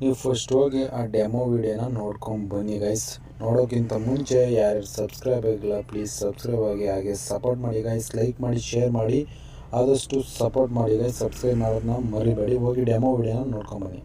ನೀವು ಫಸ್ಟ್ ಹೋಗಿ ಆ ಡೆಮೋ ವಿಡಿಯೋನ ನೋಡ್ಕೊಂಡು ಬನ್ನಿ ಗೈಸ್. ನೋಡೋಕ್ಕಿಂತ ಮುಂಚೆ ಯಾರ್ಯಾರು ಸಬ್ಸ್ಕ್ರೈಬ್ ಆಗಿಲ್ಲ ಪ್ಲೀಸ್ ಸಬ್ಸ್ಕ್ರೈಬ್ ಆಗಿ, ಹಾಗೆ ಸಪೋರ್ಟ್ ಮಾಡಿ ಗೈಸ್. ಲೈಕ್ ಮಾಡಿ, ಶೇರ್ ಮಾಡಿ, ಆದಷ್ಟು ಸಪೋರ್ಟ್ ಮಾಡಿ ಗೈಸ್. ಸಬ್ಸ್ಕ್ರೈಬ್ ಮಾಡೋದನ್ನ ಮರಿಬೇಡಿ. ಹೋಗಿ ಡೆಮೋ ವಿಡಿಯೋನ ನೋಡ್ಕೊಂಡು ಬನ್ನಿ.